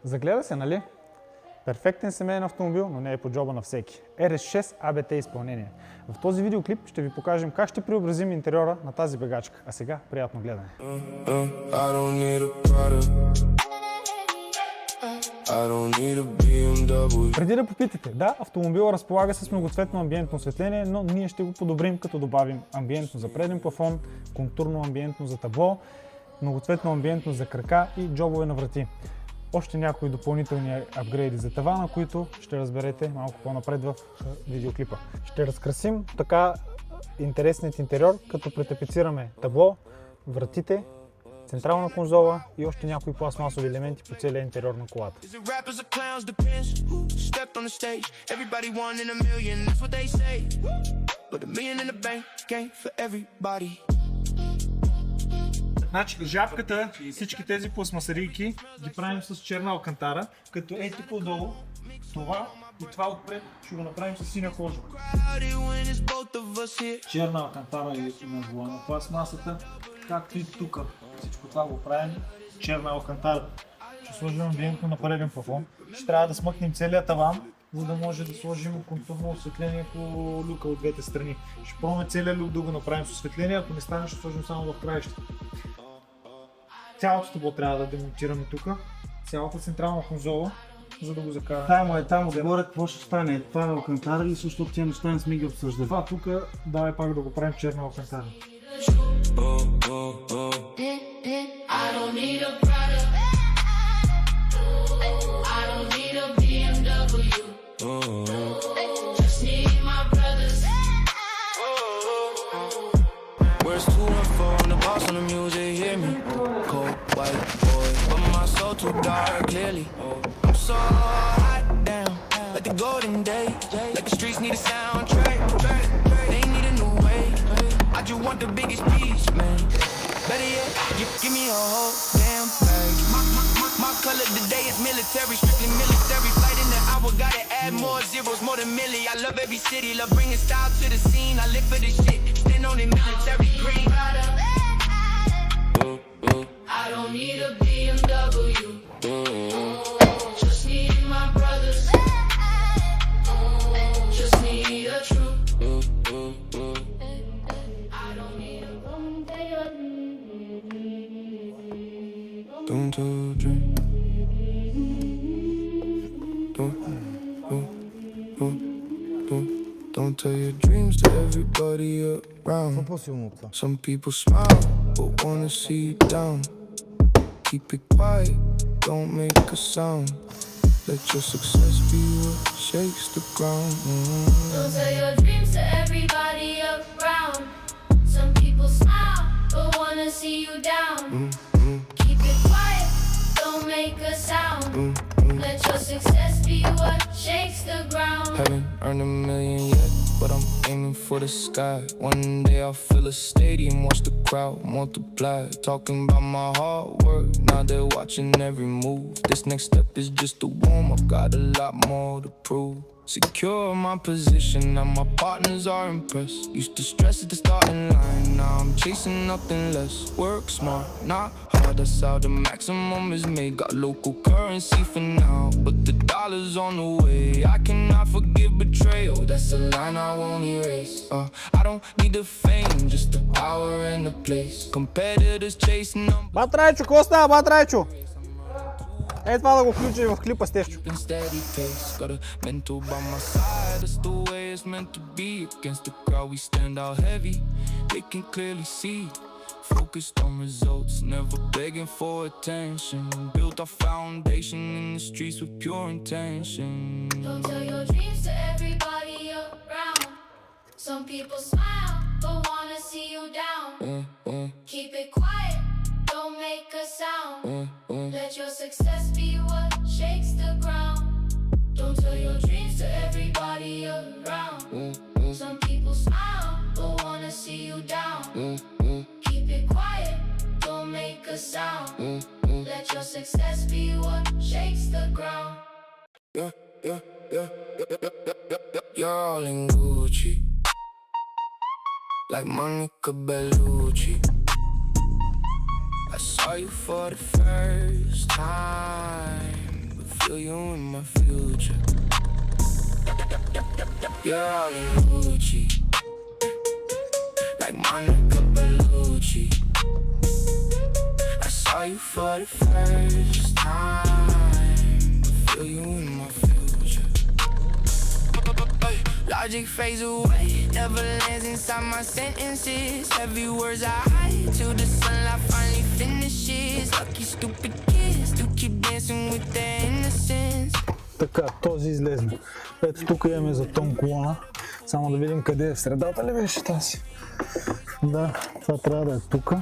Загледа се, нали? Перфектен семейен автомобил, но не е по джоба на всеки. RS6 ABT изпълнение. В този видеоклип ще ви покажем как ще преобразим интериора на тази бегачка. А сега приятно гледане. Преди да попитате, да, автомобилът разполага с многоцветно амбиентно осветление, но ние ще го подобрим, като добавим амбиентно за преден плафон, контурно амбиентно за табло, многоцветно амбиентно за крака и джобове на врати. Още някои допълнителни апгрейди за тавана, които ще разберете малко по-напред в видеоклипа. Ще разкрасим така интересният интериор, като претапицираме табло, вратите, централна конзола и още някои пластмасови елементи по целия интериор на колата. Значи жабката и всички тези пластмасарийки ги правим с черна алкантара, като е тук отдолу, това и това отпред ще го направим с синя кожа. Черна алкантара и на на пластмасата, както и тук. Всичко това го правим черна алкантара. Ще сложим амбиентно на преден плафон. Ще трябва да смъкнем целият таван, за да може да сложим контурно осветление по люка от двете страни. Ще пробваме целият люк да го направим с осветление, ако не стане, ще сложим само в краищата. Цялото табло трябва да демонтираме тук, цялата централна конзола, за да го закараме. Там отгоре какво ще стане? Това е алкантара или защото тя неща не сме ги обсъждали? Това тук, давай пак да го правим черна алкантара. Too dark, clearly. I'm so hot, down, like the golden days, like the streets need a soundtrack. They need a new way. I just want the biggest piece, man. Better yet, give me a whole damn bag. My color today is military, strictly military. Flight in the hour, gotta add more zeros, more than milli. I love every city, love bringing style to the scene. I live for this shit, stand on the military green. I don't need a BMW. Just need my brothers. Just need a truth. I don't need a Don't tell your dream. Don't tell your dreams to everybody around. Some people smile but wanna see you down. Keep it quiet, don't make a sound. Let your success be what shakes the ground. Don't tell your dreams to everybody around. Some people smile but wanna see you down. Keep it quiet, don't make a sound. Let your success be what shakes the ground. Haven't earned $1 million yet, but I'm aiming for the sky. One day I'll fill a stadium, watch the crowd multiply. Talking about my hard work, now they're watching every move. This next step is just a warm up, got a lot more to prove. Secure my position, now my partners are impressed. Used to stress at the starting line, now I'm chasing nothing less. Work smart, not hard, that's how the maximum is made. Got local currency for now, but the dollar's on the way. I cannot forgive betrayal, that's a line I won't erase. I don't need the fame, just the power and the place. Competitors chasing numbers. Батрайчо, какво става, Батрайчо? Ей това да го включи в клипа с Тевчо. Steady pace, got a mental by my side. That's the way it's meant to be. Against the crowd we stand out heavy. They can clearly see. Focused on results, never begging for attention. Built our foundation in the streets with pure intention. Don't tell your dreams to everybody around. Some people smile but wanna see you down. Keep it quiet, don't make a sound. Let your success be what shakes the ground. Don't tell your dreams to everybody around. Some people smile but wanna see you down. Keep it quiet, don't make a sound. Let your success be what shakes the ground. You're all in Gucci, like Monica Bellucci. I saw you for the first time feel you in my future. You're all in Gucci, like Monica Bellucci. I saw you for the first time. Feel you in my future. Logic fades away, never lands inside my sentences. Heavy words I hide till the sunlight finally finishes. Lucky stupid kids to keep dancing with their innocence. Така, този излезна. Ето тук имаме за тон колона. Само да видим къде е. В средата ли беше тази? Да, това трябва да е тук.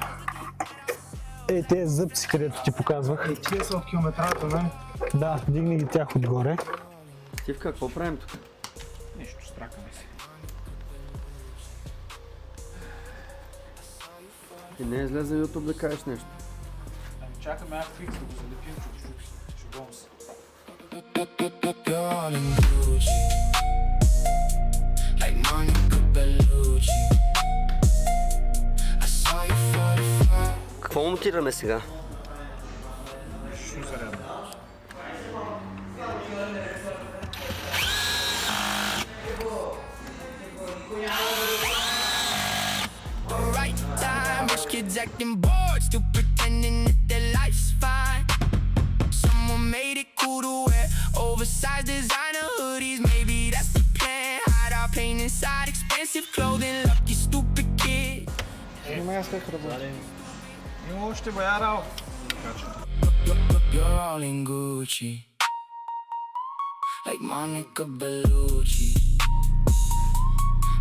Ей, тези зъбци, където ти показвах. Тие са от километрата, не? Да, дигни ги тях отгоре. Стив, какво правим тук? Нещо стракаме си. И не е излезе за YouTube да кажеш нещо. Ами чакаме Afix да го залепим, шугувам се. You're all in Gucci, like Monica Bellucci. I saw you for the first. Какво монтираме сега? Right time, rich kids acting bored, still pretending that their life's fine. Someone made it cool to wear oversized designer hoodies. Maybe that's the plan. Hide our pain inside expensive clothing. Lucky stupid kid. Има още бая работа. You're all in Gucci, like Monica Bellucci.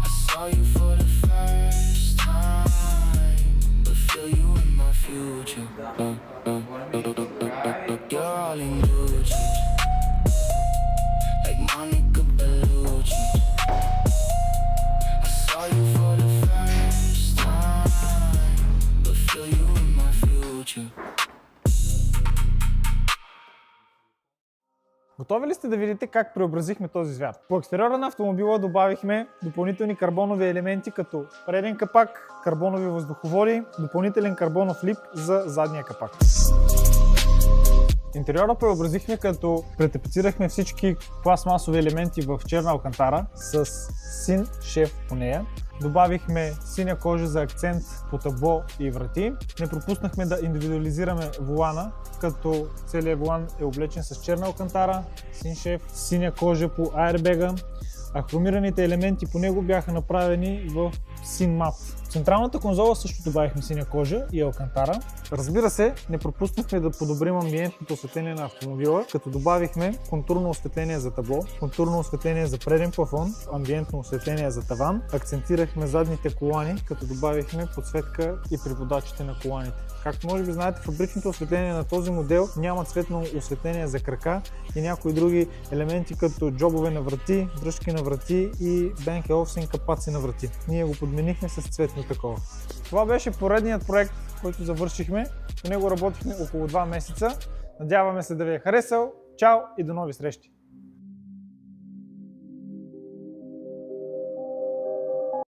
I saw you for the first time, but feel you in my future. You're all in Gucci, like Monica Bellucci. I saw you for the first time, but feel you in my future. Готови ли сте да видите как преобразихме този звяр? По екстериора на автомобила добавихме допълнителни карбонови елементи като преден капак, карбонови въздуховоди, допълнителен карбонов лип за задния капак. Интериора преобразихме като претапицирахме всички пластмасови елементи в черна алкантара с син шеф по нея. Добавихме синя кожа за акцент по табло и врати. Не пропуснахме да индивидуализираме волана, като целият волан е облечен с черна алкантара, син шеф, синя кожа по аербега, а хромираните елементи по него бяха направени в син мат. В централната конзола също добавихме синя кожа и алкантара. Разбира се, не пропуснахме да подобрим амбиентното осветление на автомобила, като добавихме контурно осветление за табло, контурно осветление за преден плафон, амбиентно осветление за таван. Акцентирахме задните колани, като добавихме подсветка и при водачите на коланите. Както може би знаете, фабричното осветление на този модел няма цветно осветление за крака и някои други елементи като джобове на врати, дръжки на врати и Бенке Олфсен капаци на врати. Ние го подменихме с цветно такова. Това беше поредният проект, който завършихме. По него работихме около 2 месеца. Надяваме се да ви е харесал. Чао и до нови срещи!